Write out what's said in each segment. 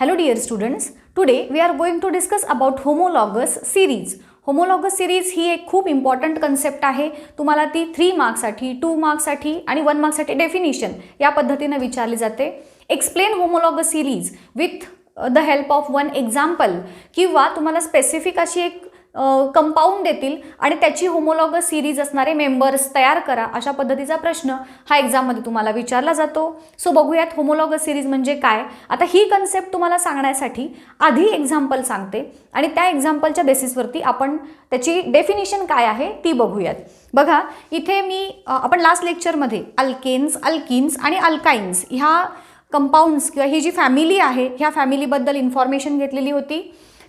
Hello dear students, today we are going to discuss about homologous series. Homologous series ही एक खूप important concept आहे. तुम्हाला ती 3 मार्क्ससाठी, 2 मार्क्ससाठी आणि 1 मार्क्ससाठी डेफिनिशन या पद्धतीने विचारली जाते. Explain homologous series with the help of one example, किंवा तुम्हाला स्पेसिफिक अशी एक कंपाऊंड देतील आणि त्याची होमोलॉगस सिरीज असणारे मेंबर्स तयार करा, अशा पद्धतीचा प्रश्न हा एक्झाममध्ये तुम्हाला विचारला जातो. सो बघूयात होमोलॉगस सिरीज म्हणजे काय. आता ही कन्सेप्ट तुम्हाला सांगण्यासाठी आधी एक्झाम्पल सांगते आणि त्या एक्झाम्पलच्या बेसिसवरती आपण त्याची डेफिनिशन काय आहे ती बघूयात. बघा इथे आपण लास्ट लेक्चरमध्ये अल्केन्स, अल्किन्स आणि अल्काइन्स ह्या कंपाऊंड्स किंवा ही जी फॅमिली आहे ह्या फॅमिलीबद्दल इन्फॉर्मेशन घेतलेली होती.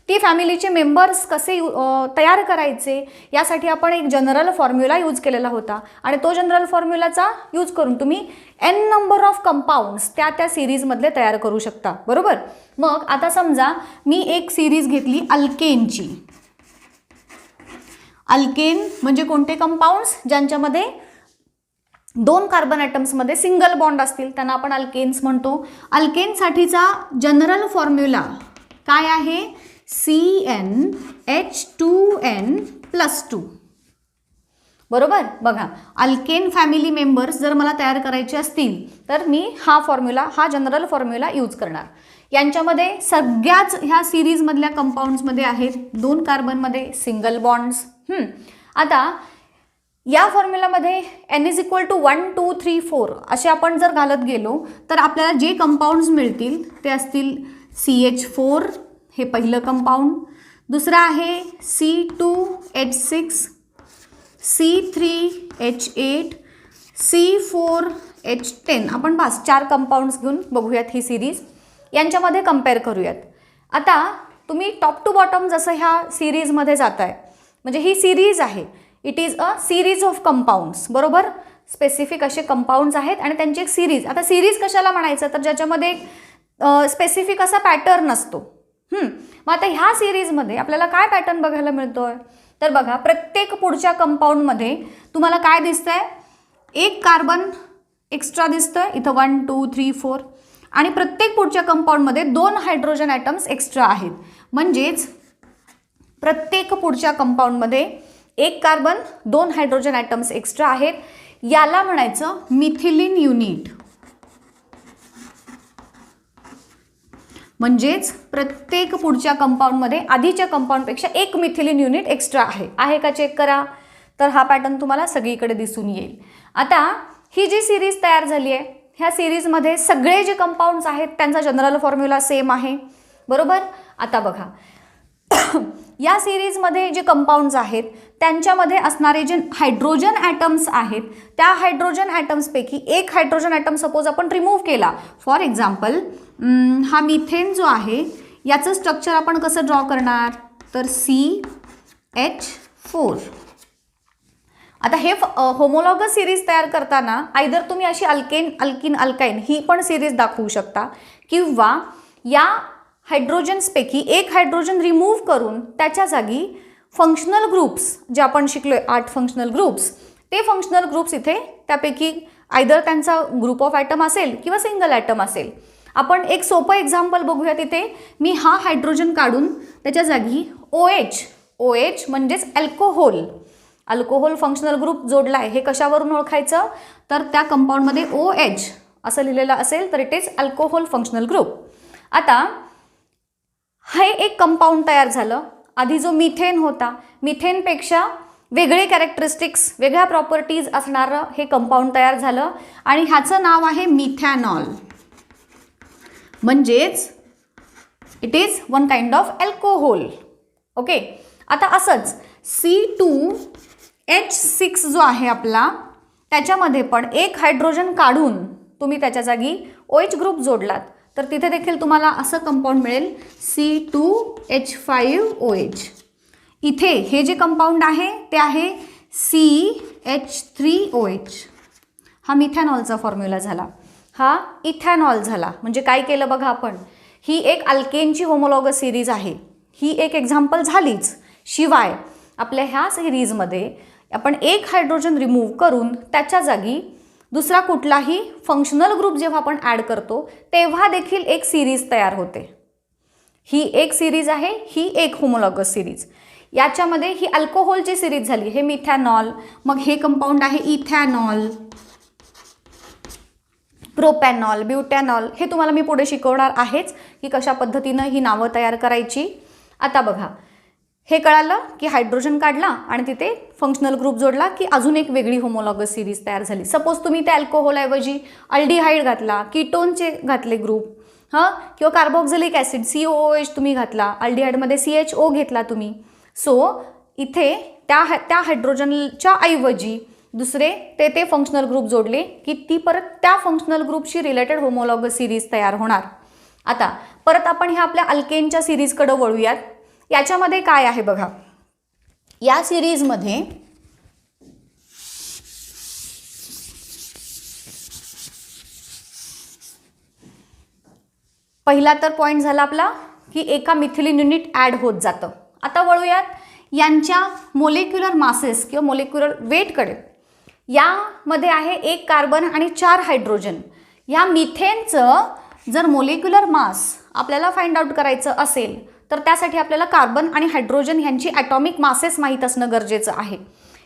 ती फॅमिलीचे मेंबर्स कसे तयार करायचे यासाठी आपण एक जनरल फॉर्म्युला यूज केलेला होता आणि तो जनरल फॉर्म्युलाचा यूज करून तुम्ही n नंबर ऑफ कंपाऊंड्स त्या सिरीजमधले तयार करू शकता, बरोबर. मग आता समजा मी एक सिरीज घेतली अल्केनची. अल्केन म्हणजे कोणते कंपाऊंड्स ज्यांच्यामध्ये 2 कार्बन ॲटम्समध्ये सिंगल बॉन्ड असतील त्यांना आपण अल्केन्स म्हणतो. अल्केनसाठीचा जनरल फॉर्म्युला काय आहे? CnH2n+2, बरोबर. बघा अल्केन फॅमिली मेंबर्स जर मला तयार करायचे असतील तर मी हा जनरल फॉर्म्युला यूज करणार. यांच्यामध्ये सगळ्याच ह्या सिरीजमधल्या कंपाऊंड्समध्ये आहेत 2 कार्बनमध्ये सिंगल बॉन्ड्स. आता या फॉर्म्युलामध्ये n = 1 2 3 4 असे आपण जर घालत गेलो तर आपल्याला जे कंपाऊंड्स मिळतील ते असतील CH4 हे पहिलं कंपाऊंड, दुसरं आहे C2H6, C3H8, C4H10. आपण बस 4 कंपाऊंड्स घेऊन बघूयात ही सिरीज. यांच्यामध्ये कम्पेअर करूयात. आता तुम्ही टॉप टू बॉटम जसं ह्या सिरीजमध्ये जाताय, म्हणजे ही सिरीज आहे, it is a series of compounds, बरोबर. स्पेसिफिक असे कंपाऊंड्स आहेत आणि त्यांची एक सिरीज. आता सिरीज कशाला म्हणायचं तर ज्याच्यामध्ये एक स्पेसिफिक असा पॅटर्न असतो. मग आता ह्या सिरीजमध्ये आपल्याला काय पॅटर्न बघायला मिळतोय तर बघा प्रत्येक पुढच्या कंपाऊंडमध्ये तुम्हाला काय दिसतंय? एक कार्बन एक्स्ट्रा दिसतंय इथं 1 2 3 4 आणि प्रत्येक पुढच्या कंपाऊंडमध्ये 2 हायड्रोजन ॲटम्स एक्स्ट्रा आहेत. म्हणजेच प्रत्येक पुढच्या कंपाऊंडमध्ये एक कार्बन 2 हायड्रोजन ॲटम्स एक्स्ट्रा आहेत. याला म्हणायचं मिथिलिन युनिट. म्हणजेच प्रत्येक पुढच्या कंपाऊंडमध्ये आधीच्या कंपाऊंडपेक्षा एक मिथिलिन युनिट एक्स्ट्रा आहे का चेक करा. तर हा पॅटर्न तुम्हाला सगळीकडे दिसून येईल. आता ही जी सिरीज तयार झाली आहे ह्या सिरीजमध्ये सगळे जे कंपाऊंड्स आहेत त्यांचा जनरल फॉर्म्युला सेम आहे, बरोबर. आता बघा या सिरीजमध्ये जे कंपाऊंड्स आहेत त्यांच्यामध्ये असणारे जे हायड्रोजन ॲटम्स आहेत त्या हायड्रोजन ॲटम्सपैकी एक हायड्रोजन ॲटम सपोज आपण रिमूव्ह केला. फॉर एक्झाम्पल हा मिथेन जो आहे याचं स्ट्रक्चर आपण कसं ड्रॉ करणार तर CH4. आता हे होमोलॉगस सिरीज तयार करताना आयदर तुम्ही अशी अल्केन, अल्किन, अल्काइन ही पण सिरीज दाखवू शकता, किंवा या हायड्रोजन्सपैकी एक हायड्रोजन रिमूव्ह करून त्याच्या जागी फंक्शनल ग्रुप्स जे आपण शिकलोय 8 फंक्शनल ग्रुप्स, ते फंक्शनल ग्रुप्स इथे त्यापैकी आयदर त्यांचा ग्रुप ऑफ ॲटम असेल किंवा सिंगल ॲटम असेल. आपण एक सोपं एक्झाम्पल बघूया. तिथे मी हा हायड्रोजन काढून त्याच्या जागी OH म्हणजेच अल्कोहोल फंक्शनल ग्रुप जोडला आहे. हे कशावरून ओळखायचं तर त्या कंपाऊंडमध्ये OH असं लिहिलेलं असेल तर it is alcohol functional group. आता हे एक कंपाऊंड तयार झालं. आधी जो मिथेन होता, मिथेनपेक्षा वेगळे कॅरेक्टरिस्टिक्स, वेगळ्या प्रॉपर्टीज असणारं हे कंपाऊंड तयार झालं आणि ह्याचं नाव आहे मिथॅनॉल. म्हणजेच it is one kind of alcohol. Okay. आता असंच C2H6 जो आहे आपला त्याच्यामध्ये पण एक हायड्रोजन काढून तुम्ही त्याच्या जागी OH ग्रुप जोडलात तर तिथे देखील तुम्हाला असं कंपाऊंड मिळेल C2H5OH. इथे हे जे कंपाऊंड आहे ते आहे CH3OH. हा मिथॅनॉलचा फॉर्म्युला झाला. हा इथॅनॉल झाला. म्हणजे काय केलं बघा आपण, ही एक अल्केनची होमोलॉगस सिरीज आहे, ही एक एक्झाम्पल झालीच. शिवाय आपल्या ह्या सिरीजमध्ये आपण एक हायड्रोजन रिमूव्ह करून त्याच्या जागी दुसरा कुठलाही फंक्शनल ग्रुप जेव्हा आपण ॲड करतो तेव्हा देखील एक सिरीज तयार होते. ही एक सिरीज आहे, ही एक होमोलॉगस सिरीज. याच्यामध्ये ही अल्कोहोलची सिरीज झाली, हे मिथॅनॉल, मग हे कंपाऊंड आहे इथॅनॉल, प्रोपॅनॉल, ब्युटॅनॉल. हे तुम्हाला मी पुढे शिकवणार आहेच की कशा पद्धतीनं ही नावं तयार करायची. आता बघा, हे कळालं की हायड्रोजन काढला आणि तिथे फंक्शनल ग्रुप जोडला की अजून एक वेगळी होमोलॉगस सिरीज तयार झाली. सपोज तुम्ही त्या अल्कोहोलऐवजी अल्डिहाइड घातला, कीटोनचे घातले ग्रुप, किंवा कार्बोक्झिलिक ॲसिड COOH तुम्ही घातला, अल्डिहाइडमध्ये CHO घेतला तुम्ही. सो इथे त्या हायड्रोजनच्या ऐवजी दुसरे ते फंक्शनल ग्रुप जोडले की ती परत त्या फंक्शनल ग्रुपशी रिलेटेड होमोलॉगस सिरीज तयार होणार. आता परत आपण ह्या आपल्या अल्केनच्या सिरीजकडे वळूयात. याच्यामध्ये काय आहे बघा, या सिरीजमध्ये पहिला तर पॉईंट झाला आपला की एका मिथिलीन युनिट ॲड होत जातं. आता वळूयात यांच्या मोलेक्युलर मासेस किंवा मोलेक्युलर वेटकडे. यामध्ये आहे 1 कार्बन आणि 4 हायड्रोजन. या मिथेनचं जर मोलेक्युलर मास आपल्याला फाइंड आउट करायचं असेल तर त्यासाठी आपल्याला कार्बन आणि हायड्रोजन यांची ॲटॉमिक मासेस माहीत असणं गरजेचं आहे.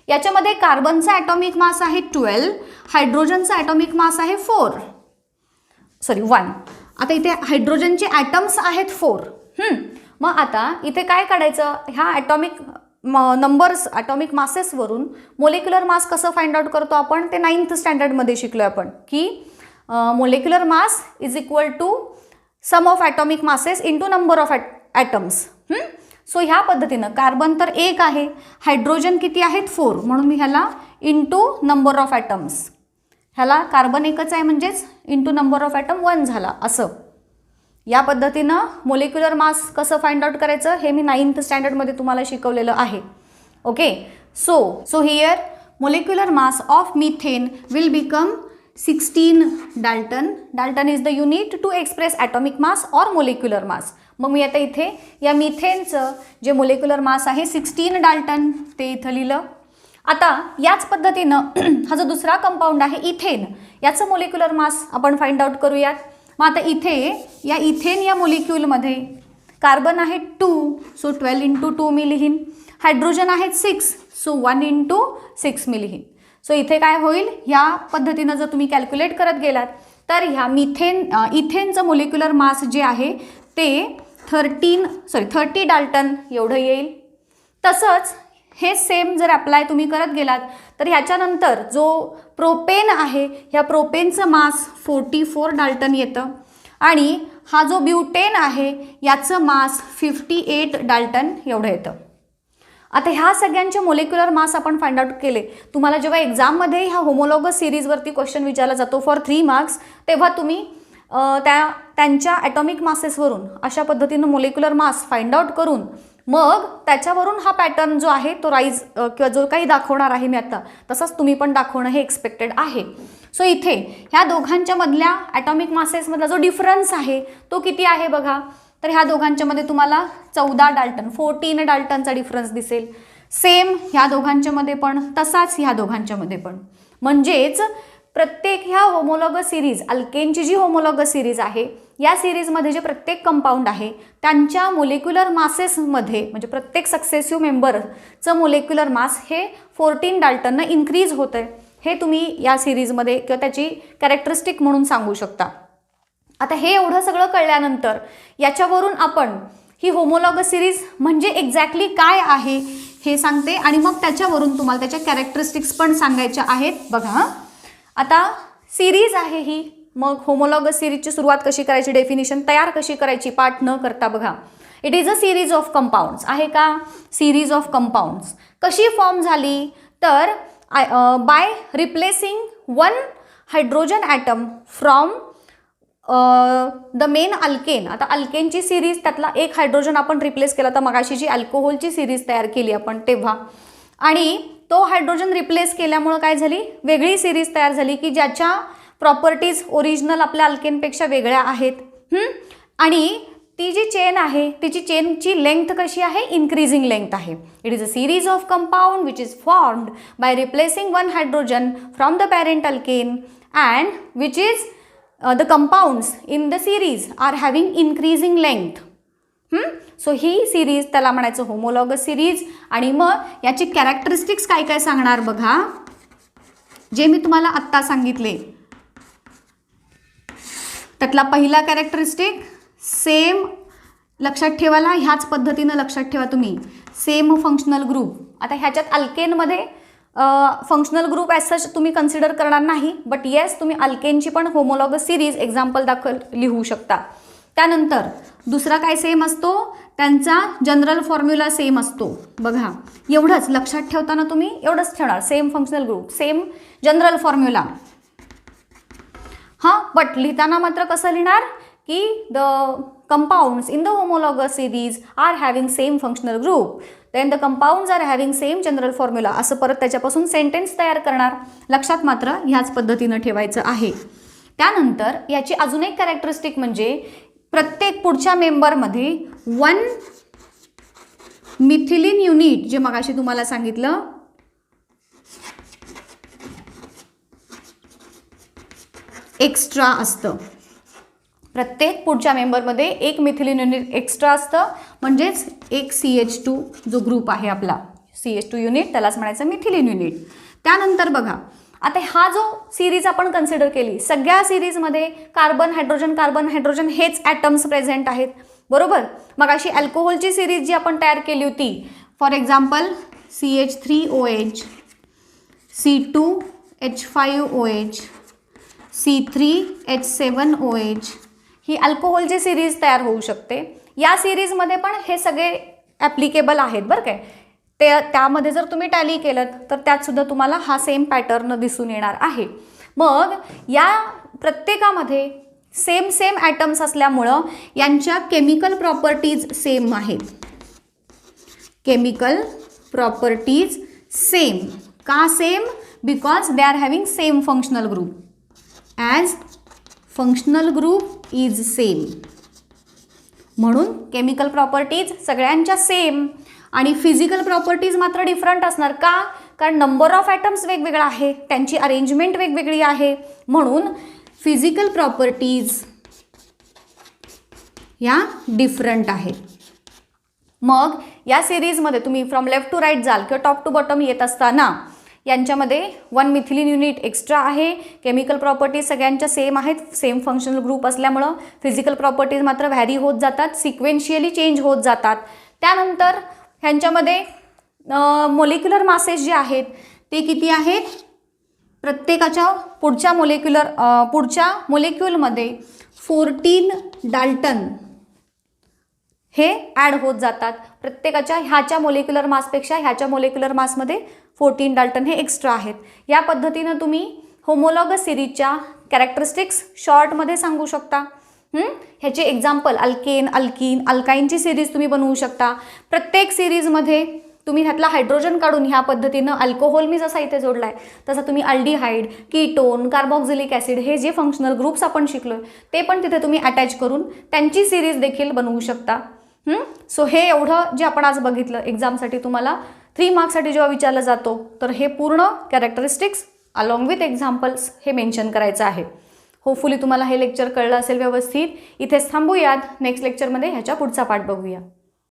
याच्यामध्ये कार्बनचा ॲटॉमिक मास आहे 12, हायड्रोजनचा ॲटॉमिक मास आहे 1. आता इथे हायड्रोजनचे ॲटम्स आहेत 4. मग आता इथे काय काढायचं, ह्या ॲटॉमिक नंबर्स, ॲटॉमिक मासेसवरून मोलेक्युलर मास कसं फाइंड आउट करतो आपण, ते 9th स्टँडर्डमध्ये शिकलो आपण की molecular mass is equal to sum of atomic masses into number of atoms. So ह्या पद्धतीनं कार्बन तर 1 आहे, हायड्रोजन किती आहेत 4, म्हणून मी ह्याला इंटू नंबर ऑफ ॲटम्स, ह्याला कार्बन एकच आहे म्हणजेच इंटू नंबर ऑफ ॲटम 1 झाला. असं या पद्धतीनं मोलेक्युलर मास कसं फाइंड आउट करायचं हे मी 9th स्टँडर्डमध्ये तुम्हाला शिकवलेलं आहे. Okay, so here molecular mass of methane will become 16 dalton. Dalton is the unit to express atomic mass or molecular mass. मग मी आता इथे या मिथेनचं जे मोलेक्युलर मास आहे 16 डाल्टन ते इथं लिहिलं. आता याच पद्धतीनं हा जो दुसरा कंपाऊंड आहे इथेन, याचं मोलेक्युलर मास आपण फाइंड आउट करूयात. मग आता इथे या इथेन या मोलिक्यूलमध्ये कार्बन आहे 2, सो 12 इंटू 2 मी लिहीन. हायड्रोजन आहेत 6, सो 1 इंटू 6 मी लिहीन. सो इथे काय होईल, ह्या पद्धतीनं जर तुम्ही कॅल्क्युलेट करत गेलात तर ह्या इथेनचं मोलिक्युलर मास जे आहे ते 30 डाल्टन एवढं येईल. तसंच हे सेम जर अप्लाय तुम्ही करत गेलात तर ह्याच्यानंतर जो प्रोपेन आहे, ह्या प्रोपेनचं मास 44 डाल्टन येतं आणि हा जो ब्युटेन आहे याचं मास 58 डाल्टन एवढं येतं. आता ह्या सगळ्यांचे मोलेक्युलर मास आपण फाइंड आउट केले. तुम्हाला जेव्हा एक्झाममध्ये ह्या होमोलॉगस सिरीजवरती क्वेश्चन विचारला जातो फॉर 3 मार्क्स, तेव्हा तुम्ही त्यांच्या ॲटॉमिक मासेसवरून अशा पद्धतीनं मोलेक्युलर मास फाइंड आउट करून मग त्याच्यावरून हा पॅटर्न जो आहे तो राईज किंवा जो काही दाखवणार आहे मी आता, तसंच तुम्ही पण दाखवणं हे एक्सपेक्टेड आहे. सो इथे ह्या दोघांच्या मधल्या ॲटॉमिक मासेसमधला जो डिफरन्स आहे तो किती आहे बघा, तर ह्या दोघांच्यामध्ये तुम्हाला 14 डाल्टन 14 डाल्टनचा डिफरन्स दिसेल. सेम ह्या दोघांच्यामध्ये पण, तसाच ह्या दोघांच्यामध्ये पण. म्हणजेच प्रत्येक ह्या होमोलॉगस सिरीज, अल्केनची जी होमोलॉगस सिरीज आहे या सिरीजमध्ये जे प्रत्येक कंपाऊंड आहे त्यांच्या मोलेक्युलर मासेसमध्ये म्हणजे प्रत्येक सक्सेसिव्ह मेंबरचं मोलेक्युलर मास हे 14 डाल्टननं इन्क्रीज होतं आहे. हे तुम्ही या सिरीजमध्ये किंवा त्याची कॅरेक्टरिस्टिक म्हणून सांगू शकता. आता हे एवढं सगळं कळल्यानंतर याच्यावरून आपण ही होमोलॉगस सिरीज म्हणजे एक्झॅक्टली काय आहे हे सांगते आणि मग त्याच्यावरून तुम्हाला त्याच्या कॅरेक्टरिस्टिक्स पण सांगायच्या आहेत. बघा आता सिरीज आहे ही, मग होमोलॉगस सिरीजची सुरुवात कशी करायची, डेफिनिशन तयार कशी करायची पाठ न करता. बघा it is a series of compounds आहे का, सिरीज ऑफ कंपाऊंड्स कशी फॉर्म झाली तर by replacing 1 hydrogen atom from the main alkane. आता अल्केनची सिरीज त्यातला 1 हायड्रोजन आपण रिप्लेस केला तर मगाशी जी अल्कोहोलची सिरीज तयार केली आपण तेव्हा, आणि तो हायड्रोजन रिप्लेस केल्यामुळं काय झाली, वेगळी सिरीज तयार झाली की ज्याच्या प्रॉपर्टीज ओरिजिनल आपल्या अल्केनपेक्षा वेगळ्या आहेत. आणि ती जी चेन आहे तिची चेनची लेंथ कशी आहे, इन्क्रीजिंग लेंथ आहे. It is a series of compound which is formed by replacing 1 hydrogen from the parent alkane and which is the compounds in the series are having increasing length. So he series त्याला म्हणायचं homologous series. आणि मग याची characteristics काय काय सांगणार बघा, जे मी तुम्हाला आत्ता सांगितले. त्यातला पहिला कॅरेक्टरिस्टिक सेम, लक्षात ठेवायला ह्याच पद्धतीनं लक्षात ठेवा तुम्ही, सेम फंक्शनल ग्रुप. आता ह्याच्यात अल्केनमध्ये फंक्शनल ग्रुप ॲज सच तुम्ही कन्सिडर करणार नाही, बट येस तुम्ही अल्केनची पण होमोलॉगस सिरीज एक्झाम्पल दाखल लिहू शकता. त्यानंतर दुसरा काय सेम असतो, त्यांचा जनरल फॉर्म्युला सेम असतो. बघा एवढंच लक्षात ठेवताना तुम्ही एवढंच ठेवणार, same functional group, same general formula. हां, बट लिहिताना मात्र कसं लिहिणार की the compounds in the homologous series are having same functional group, then the compounds are having same general formula, असं परत त्याच्यापासून सेंटेन्स तयार करणार. लक्षात मात्र ह्याच पद्धतीनं ठेवायचं आहे. त्यानंतर याची अजून एक कॅरेक्टरिस्टिक म्हणजे प्रत्येक पुढच्या मेंबरमध्ये 1 मिथिलीन युनिट, जे मगाशी तुम्हाला सांगितलं एक्स्ट्रा असतं. प्रत्येक पुढच्या मेंबरमध्ये एक मिथिलीन युनिट एक्स्ट्रा असतं, म्हणजेच एक CH2 जो ग्रुप आहे आपला CH2 युनिट, त्यालाच म्हणायचं मिथिलीन युनिट. त्यानंतर बघा आता हा जो सिरीज आपण कन्सिडर केली, सगळ्या सिरीजमध्ये कार्बन हायड्रोजन हेच ॲटम्स प्रेझेंट आहेत, बरोबर. मग अशी अल्कोहोलची सिरीज जी आपण तयार केली होती, for example CH3OH, C2H5OH, C3H7OH, ही अल्कोहोलची सिरीज तयार होऊ शकते. या सिरीजमध्ये पण हे सगळे ॲप्लिकेबल आहेत बरं काय. त्यामध्ये जर तुम्ही टॅली केलं तर त्यात सुद्धा तुम्हाला हा सेम पॅटर्न दिसून येणार आहे. मग या प्रत्येकामध्ये सेम ॲटम्स असल्यामुळं यांच्या केमिकल प्रॉपर्टीज सेम आहेत. Chemical properties same. का same? Because they are having same functional group. As functional group is same, म्हणून केमिकल प्रॉपर्टीज सगळ्यांच्या सेम. आणि फिजिकल प्रॉपर्टीज मात्र डिफरंट असणार. का? कारण नंबर ऑफ ॲटम्स वेगवेगळा आहे, त्यांची अरेंजमेंट वेगवेगळी आहे, म्हणून फिजिकल प्रॉपर्टीज या डिफरंट आहेत. मग या सिरीजमध्ये तुम्ही फ्रॉम लेफ्ट टू राईट जाल किंवा टॉप टू बॉटम येत असताना यांच्यामध्ये 1 मिथिलीन युनिट एक्स्ट्रा आहे. केमिकल प्रॉपर्टीज सगळ्यांच्या सेम आहेत, सेम फंक्शनल ग्रुप असल्यामुळं. फिजिकल प्रॉपर्टीज मात्र व्हॅरी होत जातात, सिक्वेन्शियली चेंज होत जातात. त्यानंतर ह्यांच्यामध्ये मोलिक्युलर मासेस जे आहेत ते किती आहेत? प्रत्येकाच्या पुढच्या मोलेक्युलमध्ये 14 डाल्टन हे ॲड होत जातात. प्रत्येकाच्या ह्याच्या मोलेक्युलर मासपेक्षा ह्याच्या मोलेक्युलर मासमध्ये 14 डाल्टन हे एक्स्ट्रा आहेत. या पद्धतीनं तुम्ही होमोलॉगस सिरीजच्या कॅरेक्टरिस्टिक्स शॉर्टमध्ये सांगू शकता. ह्याचे एक्झाम्पल अल्केन, अल्कीन, अल्काईनची सिरीज तुम्ही बनवू शकता. प्रत्येक सिरीजमध्ये तुम्ही ह्यातला हायड्रोजन काढून ह्या पद्धतीनं अल्कोहोल मी जसा इथे जोडला आहे तसा तुम्ही अल्डिहाइड, कीटोन, कार्बॉक्झिलिक ॲसिड हे जे फंक्शनल ग्रुप्स आपण शिकलो ते पण तिथे तुम्ही अटॅच करून त्यांची सिरीज देखील बनवू शकता. सो हे एवढं जे आपण आज बघितलं एक्झामसाठी तुम्हाला 3 मार्क्ससाठी जेव्हा विचारलं जातो तर हे पूर्ण कॅरेक्टरिस्टिक्स अलॉंग विथ एक्झाम्पल्स हे मेन्शन करायचं आहे. होपफुली तुम्हाला हे लेक्चर कळलं असेल व्यवस्थित. इथेच थांबूयात. नेक्स्ट लेक्चरमध्ये ह्याच्या पुढचा पार्ट बघूया.